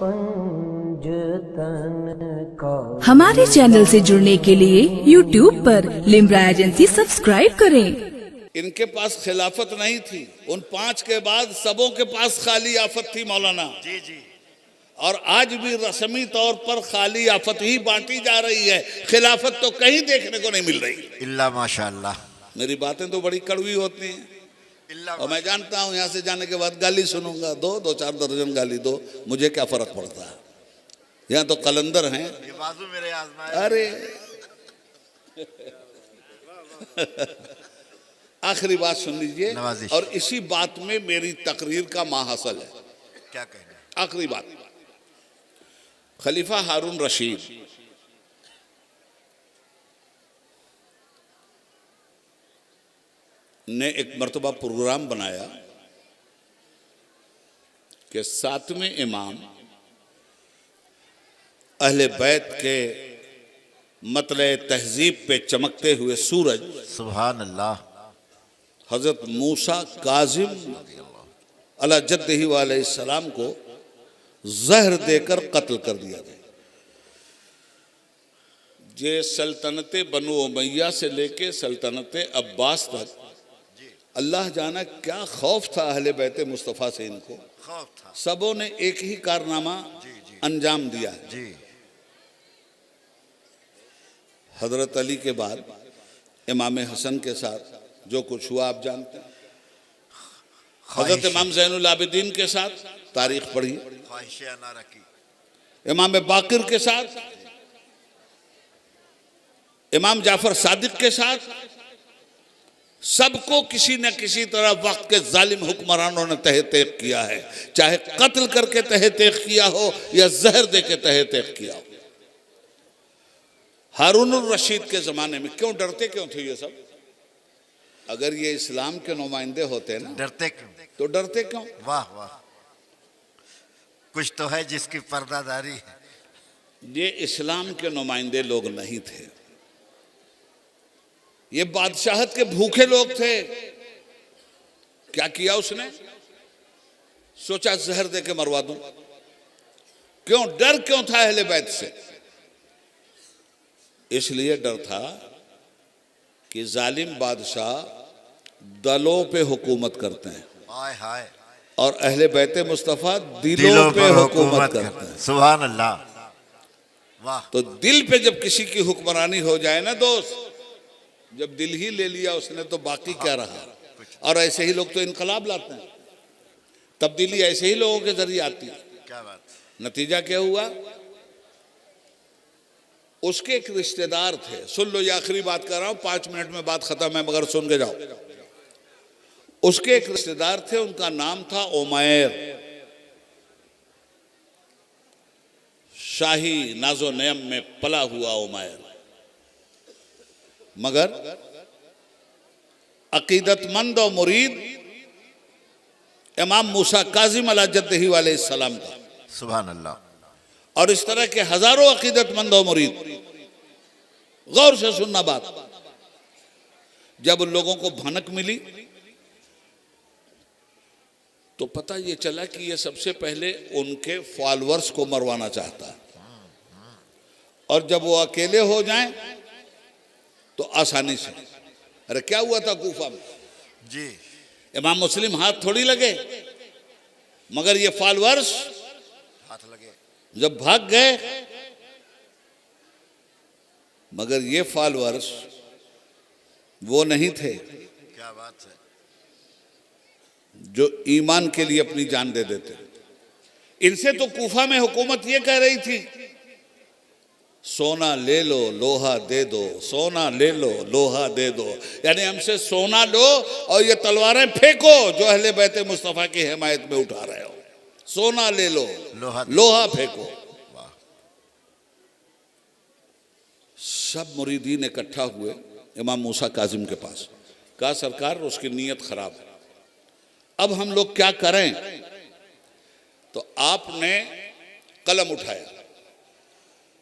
पंजतन का। हमारे चैनल से जुड़ने के लिए YouTube पर लिम्रा एजेंसी सब्सक्राइब करें। इनके पास खिलाफत नहीं थी, उन 5 के बाद सबों के पास खाली आफत थी मौलाना जी जी। और आज भी रस्मी तौर पर खाली आफत ही बांटी जा रही है, खिलाफत तो कहीं देखने को नहीं मिल रही। इल्ला माशाअल्लाह। मेरी बातें तो बड़ी कड़वी होती हैं और मैं जानता हूं यहाँ से जाने के बाद गाली सुनूंगा, दो चार दर्जन गाली दो, मुझे क्या फर्क पड़ता है। यहाँ तो कलंदर हैं, ये बाजू मेरे आजमाए। अरे आखिरी बात सुन लीजिए और इसी बात में मेरी तकरीर का माहासल है। क्या कहना है? आखिरी बात, खलीफा हारून रशीद ने एक मर्तबा प्रोग्राम बनाया कि 7वें इमाम अहले बैत के मतले तहजीब पे चमकते हुए सूरज सुभान अल्लाह हजरत मूसा काजिम अला जद्दही अलैहिस्सलाम को जहर देकर कत्ल कर दिया गया। जे सल्तनते बनु उमैया से लेके सल्तनते अब्बास तक अल्लाह जाना क्या खौफ था अहले बैत मुस्तफ़ा से, इनको खौफ था। सबों ने एक ही कारनामा अंजाम दिया जी। हजरत अली के बाद इमाम हसन के साथ जो कुछ हुआ आप जानते हैं। हजरत इमाम ज़ैनुल आबिदीन के साथ तारीख पढ़िए, इमाम बाकिर के साथ, इमाम जाफर सादिक के साथ, सबको किसी न किसी तरह वक्त के जालिम हुक्मरानों ने तहे तेक किया है, चाहे कत्ल करके तहे तेक किया हो या जहर दे के तहे तेक किया हो। हारून रशीद के जमाने में क्यों डरते क्यों थे ये सब? अगर ये इस्लाम के नुमाइंदे होते ना, डरते क्यों? तो डरते क्यों? वाह वाह, कुछ तो है जिसकी पर्दादारी है। ये इस्लाम के नुमाइंदे लोग नहीं थे, ये बादशाहत के भूखे लोग थे। क्या किया उसने? सोचा जहर दे के मरवा दूं। क्यों? डर क्यों था अहले बैत से? इसलिए डर था कि जालिम बादशाह दलों पे हुकूमत करते हैं हाय हाय, और अहले बैत मुस्तफ़ा दिलों पे हुकूमत करते हैं। सुभान अल्लाह। वाह। तो दिल पे जब किसी की हुक्मरानी हो जाए ना दोस्त, जब दिल ही ले लिया उसने तो बाकी क्या रहा। और ऐसे ही लोग तो इनकलाब लाते हैं, तब्दीली ऐसे ही लोगों के जरिए आती है। क्या बात। नतीजा क्या हुआ? उसके एक रिश्तेदार थे, सुन लो ये आखिरी बात कर रहा हूं, 5 मिनट में बात खत्म है मगर सुन के जाओ। उसके एक रिश्तेदार थे, उनका नाम था उमैर। शाही नाजो नयम में पला हुआ उमैर, मगर अकीदतमंद और मुरीद इमाम मूसा काजिम अला जद्दही अलैहिस्सलाम का। सुभान अल्लाह। और इस तरह के हजारों अकीदतमंद और मुरीद। गौर से सुनना बात। जब उन लोगों को भनक मिली तो पता ये चला कि ये सबसे पहले उनके फॉलोअर्स को मरवाना चाहता है, और जब वो अकेले हो जाएं तो आसानी से। अरे क्या हुआ था कूफा में जी? इमाम मुस्लिम हाथ थोड़ी लगे, मगर ये फॉलोअर्स हाथ लगे। जब भाग गए, मगर ये फॉलोअर्स वो नहीं थे। क्या बात है। जो ईमान के लिए अपनी जान दे देते। इनसे तो कूफा में हुकूमत ये कह रही थी, सोना ले लो लोहा दे दो, सोना ले लो लोहा दे दो। यानी हमसे सोना लो और ये तलवारें फेंको जो अहले बैत मुस्तफ़ा की हिमायत में उठा रहे हो। सोना ले लो लोहा फेंको। सब मुरीदीन इकट्ठा हुए इमाम मूसा काजिम के पास। कहा सरकार उसकी नीयत खराब है, अब हम लोग क्या करें? तो आपने कलम उठाया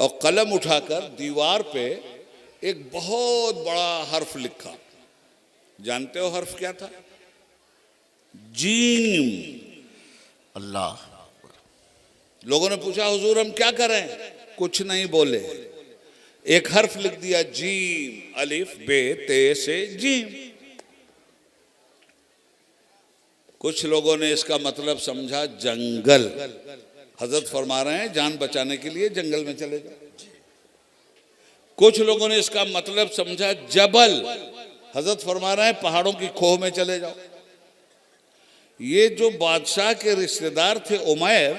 और कलम उठाकर दीवार पे एक बहुत बड़ा हर्फ लिखा। जानते हो हर्फ क्या था? जीम। अल्लाह। लोगों ने पूछा हुजूर हम क्या करें? कुछ नहीं बोले, एक हर्फ लिख दिया, जीम, अलिफ बे ते से जीम। कुछ लोगों ने इसका मतलब समझा जंगल। हजरत फरमा रहे हैं जान बचाने के लिए जंगल में चले जाओ। कुछ लोगों ने इसका मतलब समझा जबल। हजरत फरमा रहे हैं पहाड़ों की खोह में चले जाओ। ये जो बादशाह के रिश्तेदार थे उमैर,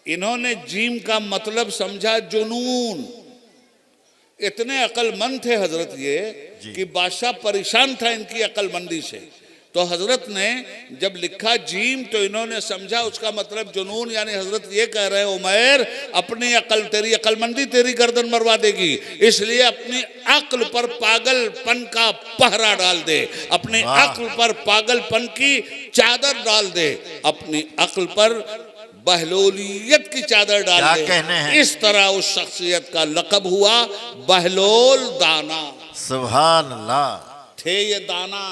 इन्होंने जीम का मतलब समझा जुनून। इतने अक्लमंद थे हजरत ये कि बादशाह परेशान था इनकी अक्लमंदी से। तो हजरत ने जब लिखा जीम तो इन्होंने समझा उसका मतलब जुनून, यानी हजरत ये कह रहे हैं उमैर अपनी अकल, तेरी अक्लमंदी तेरी गर्दन मरवा देगी, इसलिए अपनी अक्ल पर पागलपन का पहरा डाल दे, अपनी अक्ल पर पागलपन की चादर डाल दे, अपनी अक्ल पर बहलोलियत की चादर डाल दे। इस तरह उस शख्सियत का लक़ब हुआ बहलोल दाना। सुभान अल्लाह। थे ये दाना।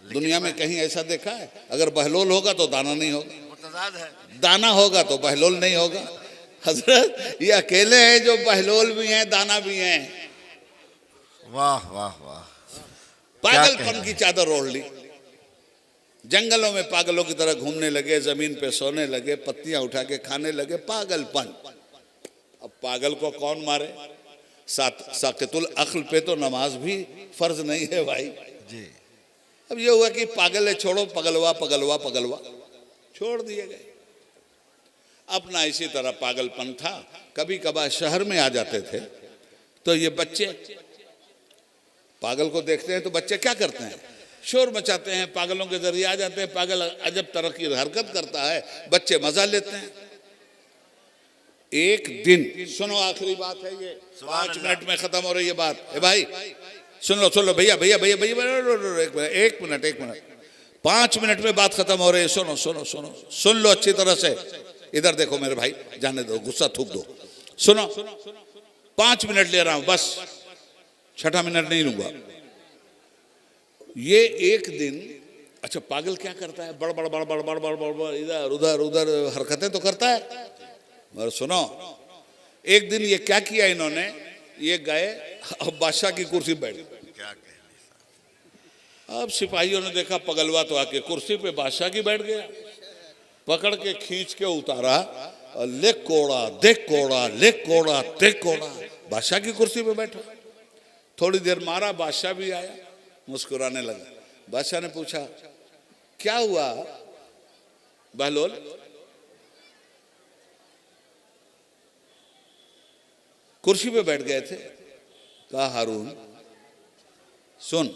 दुनिया में कहीं ऐसा देखा है? अगर बहलोल होगा तो दाना नहीं होगा, मुतज़ाद है। दाना होगा तो बहलोल नहीं होगा। हजरत ये अकेले हैं जो बहलोल भी हैं दाना भी हैं। वाह वाह वाह। पागलपन की चादर ओढ़ ली, जंगलों में पागलों की तरह घूमने लगे, जमीन पे सोने लगे, पत्तियां उठा के खाने लगे। पागलपन। अब पागल को कौन मारे? साक़ितुल अक्ल पे तो नमाज भी फर्ज नहीं है भाई जी। अब ये हुआ कि पागल है छोड़ो, पगलवा पगलवा पगलवा छोड़ दिए गए। अपना इसी तरह पागलपन था। कभी कभार शहर में आ जाते थे तो ये बच्चे पागल को देखते हैं तो बच्चे क्या करते हैं? शोर मचाते हैं, पागलों के जरिए आ जाते हैं। पागल अजब तरह की हरकत करता है, बच्चे मजा लेते हैं। एक दिन सुनो, आखिरी बात है ये, 5 मिनट में खत्म हो रही है बात। ए भाई सुन लो भैया भैया भैया भैया एक मिनट 5 मिनट में बात खत्म हो रही है। सुनो सुनो सुनो, सुन लो अच्छी तरह से। इधर देखो मेरे भाई, जाने दो, गुस्सा थूक दो। सुनो, 5 मिनट ले रहा हूं बस, 6ठा मिनट नहीं लूंगा। ये एक दिन, अच्छा पागल क्या करता है? बड़ बड़ बड़ बड़ बड़ बड़ बड़ इधर उधर उधर हरकतें तो करता है। मगर सुनो, एक दिन ये क्या किया इन्होंने, ये गए अब बादशाह की कुर्सी बैठ गए। अब सिपाहियों ने देखा पगलवा तो आके कुर्सी पे बादशाह की बैठ गया। पकड़ के खींच के उतारा, ले कोड़ा देख कोड़ा, ले कोड़ा देख कोड़ा, बादशाह की कुर्सी पे बैठा। थोड़ी देर मारा, बादशाह भी आया, मुस्कुराने लगा। बादशाह ने पूछा क्या हुआ बहलोल? कुर्सी पे बैठ गए थे। कहा हारून सुन,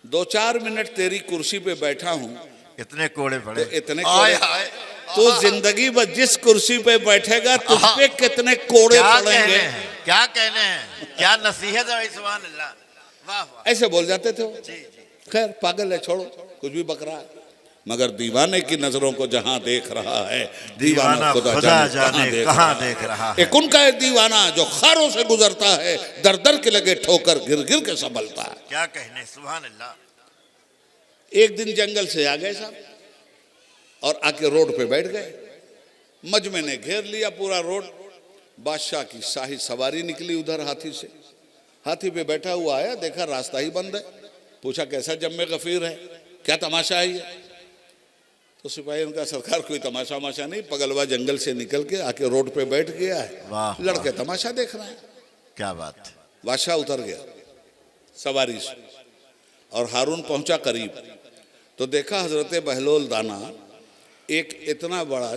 2-4 मिनट तेरी कुर्सी पे बैठा हूं, इतने कोड़े पड़े, तो इतने कोड़े, तो जिंदगी भर जिस कुर्सी पे बैठेगा तुझ पे कितने कोड़े पड़ेंगे। क्या कहने हैं, क्या नसीहत है। सुभान अल्लाह। वाह वाह। ऐसे बोल जाते थे वो। जी जी। खैर पागल है, छोड़ो, कुछ भी बक रहा है। मगर दीवाने की नजरों को जहां देख रहा है, दीवाना खुदा जाने कहां देख रहा है। एक उनका है दीवाना जो खारों से गुजरता है, दर दर के लगे ठोकर गिर गिर के संभलता है। क्या कहने, सुभान अल्लाह। एक दिन जंगल से आ गए साहब और आके रोड पे बैठ गए। मजमे ने घेर लिया पूरा रोड। बादशाह की शाही सवारी निकली उधर हाथी से। हाथी पे बैठा हुआ आया, देखा रास्ता ही बंद है। पूछा कैसा जम्मे गफीर है, क्या तमाशा है ये? तो सिपाही उनका सरकार कोई तमाशा वमाशा नहीं, पगलवा जंगल से निकल के आके रोड पे बैठ गया है, लड़के तमाशा देख रहे हैं। क्या बात। बादशाह उतर गया सवारी से और हारून पहुंचा करीब, तो देखा हजरत बहलोल दाना एक इतना बड़ा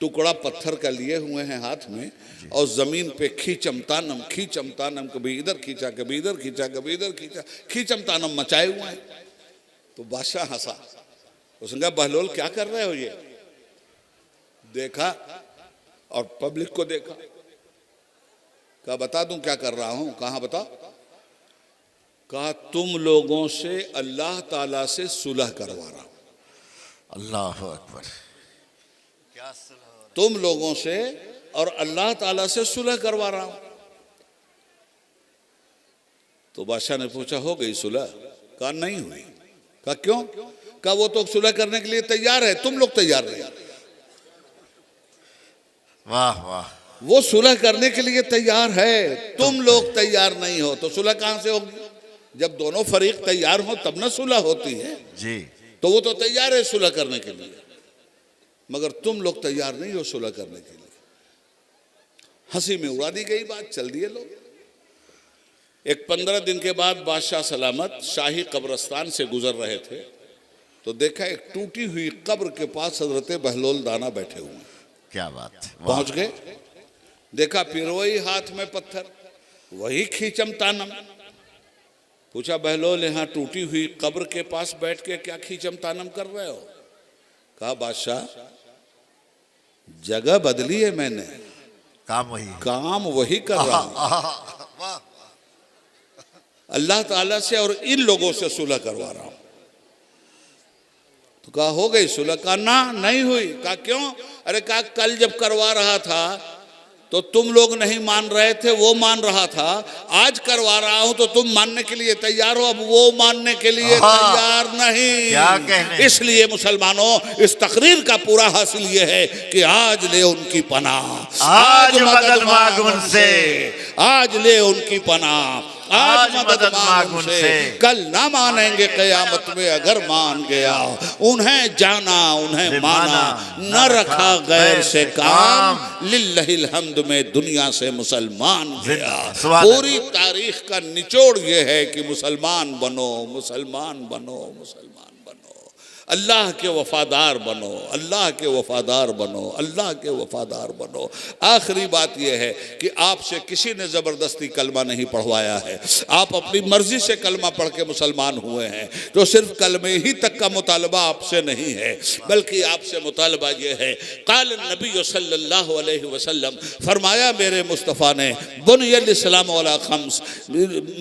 टुकड़ा पत्थर का लिए हुए हैं हाथ में और जमीन पे खींचमतानम कभी इधर खींचा कभी इधर खींचा कभी इधर खींचा, खींचमतानम मचाए हुए हैं। तो बादशाह हंसा, उसने कहा बहलोल क्या कर रहे हो? ये देखा और पब्लिक को देखा। कहा बता दूं क्या कर रहा हूं? कहा बता। कहा तुम लोगों से अल्लाह ताला से सुलह करवा रहा हूं। अल्लाह अकबर। क्या सुलह? तुम लोगों से और अल्लाह ताला से सुलह करवा रहा हूं। तो बादशाह ने पूछा हो गई सुलह? कहा नहीं हुई। कहा क्यों? का वो तो सुलह करने के लिए तैयार है, तुम लोग तैयार नहीं। वाह वाह, वो सुलह करने के लिए तैयार है, तुम लोग तैयार नहीं हो, तो सुलह कहां से होगी? जब दोनों फरीक तैयार हो तब ना सुलह होती है जी। तो वो तो तैयार है सुलह करने के लिए, मगर तुम लोग तैयार नहीं हो सुलह करने के लिए। हंसी में उड़ा दी गई बात, चल दिए लोग। एक 15 दिन के बाद बादशाह सलामत शाही कब्रिस्तान से गुजर रहे थे तो देखा एक टूटी हुई कब्र के पास हजरत बहलोल दाना बैठे हुए हैं। क्या बात है, वाह। पहुंच गए, देखा फिर वही हाथ में पत्थर, वही खींचम तानम। पूछा बहलोल यहाँ टूटी हुई कब्र के पास बैठ के क्या खींचम तानम कर रहे हो? कहा बादशाह जगह बदली है मैंने, काम वही कर रहा हूं, अल्लाह ताला से और इन लोगों से सुलह करवा रहा हूं। तो कहा हो गई सुलह? कहा ना नहीं हुई। कहा क्यों? अरे कहा कल जब करवा रहा था तो तुम लोग नहीं मान रहे थे, वो मान रहा था। आज करवा रहा हूं तो तुम मानने के लिए तैयार हो, अब वो मानने के लिए तैयार नहीं। क्या कहने? इसलिए मुसलमानों इस तकरीर का पूरा हासिल ये है कि आज ले उनकी पनाह, आज मदद मांग उनसे, आज ले उनकी पनाह, आज मदद मांग उनसे। कल ना मानेंगे कयामत में अगर मान गया, उन्हें जाना उन्हें माना, न रखा गैर से काम, लिल्लाहिल हम्द में दुनिया से मुसलमान गया। पूरी तारीख का निचोड़ ये है कि मुसलमान बनो, मुसलमान बनो, मुसलमान बनो, अल्लाह के वफादार बनो, अल्लाह के वफादार बनो, अल्लाह के वफादार बनो। आखिरी बात यह है कि आपसे किसी ने ज़बरदस्ती कलमा नहीं पढ़वाया है, आप अपनी मर्जी से कलमा पढ़ के मुसलमान हुए हैं। तो सिर्फ कलमे ही तक का मुतालबा आपसे नहीं है, बल्कि आपसे मुतालबा यह है, क़ाल नबी सल्लल्लाहु अलैहि वसल्लम, फरमाया मेरे मुस्तफ़ा ने, बुनियल इस्लाम अला खम्स,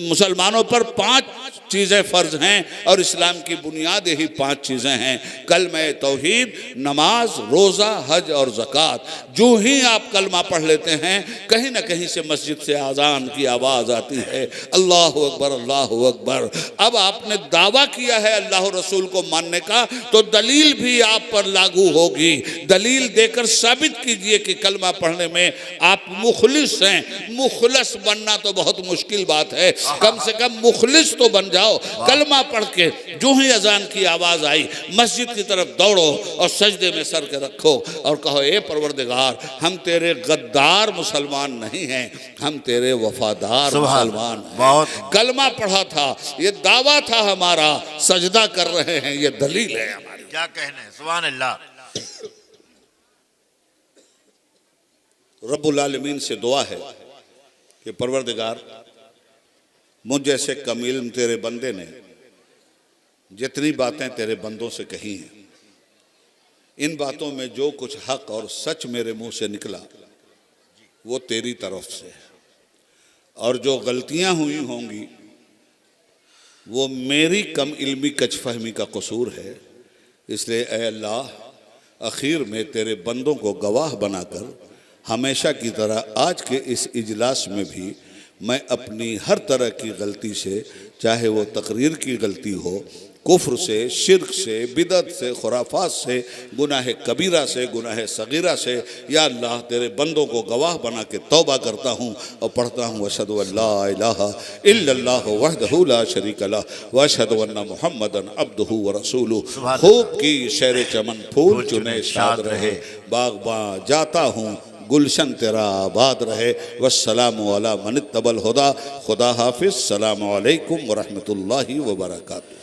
मुसलमानों पर 5 चीज़ें फ़र्ज हैं और इस्लाम की बुनियाद यही 5 चीज़ें हैं, कलमा तौहीद, नमाज, रोज़ा, हज और ज़कात। जो ही आप कलमा पढ़ लेते हैं कहीं ना कहीं से मस्जिद से आज़ान की आवाज़ आती है, अल्लाहु अकबर, अल्लाहु अकबर। अब आपने दावा किया है अल्लाह रसूल को मानने का, तो दलील भी आप पर लागू होगी। दलील देकर साबित कीजिए कि कलमा पढ़ने में आप मुखलिस हैं। मुखलस बनना तो बहुत मुश्किल बात है, कम से कम मुखलिस तो बन जाओ। कलमा पढ़ के जो ही अजान की आवाज़ आई मस्जिद की तरफ दौड़ो और सजदे में सर के रखो और कहो ए परवरदिगार, हम तेरे गद्दार मुसलमान नहीं हैं, हम तेरे वफादार मुसलमान हैं। कलमा पढ़ा था, ये दावा था हमारा, सजदा कर रहे हैं, ये दलील है हमारी। क्या कहने, सुभान अल्लाह। रब्बुल आलमीन से दुआ है कि परवरदिगार मुझ जैसे कमील तेरे बंदे ने जितनी बातें तेरे बंदों से कही हैं, इन बातों में जो कुछ हक और सच मेरे मुंह से निकला वो तेरी तरफ से है, और जो गलतियां हुई होंगी वो मेरी कम इल्मी कचफहमी का कसूर है। इसलिए ऐ अल्लाह, आखिर में तेरे बंदों को गवाह बनाकर हमेशा की तरह आज के इस इजलास में भी मैं अपनी हर तरह की गलती से, चाहे वो तकरीर की गलती हो, कुफ्र से, शिर्क से, बिदत से, खुराफात से, गुनाह कबीरा से, गुनाह सगीरा से, या अल्लाह तेरे बंदों को गवाह बना के तौबा करता हूँ और पढ़ता हूँ अशहदु अल्ला इलाहा इल्लल्लाहु वहदहु ला शरीका लह व अशहदु अन्ना मुहम्मदन अब्दुहु व रसूलुहु। खूब की शैर चमन फूल चुने शाद रहे, बाग़बां जाता हूँ गुलशन तेरा आबाद रहे। वस्सलामु अला मन इत्तबल हुदा। खुदा हाफिज़। सलामु अलैकुम व रहमतुल्लाहि व बरकातुहू।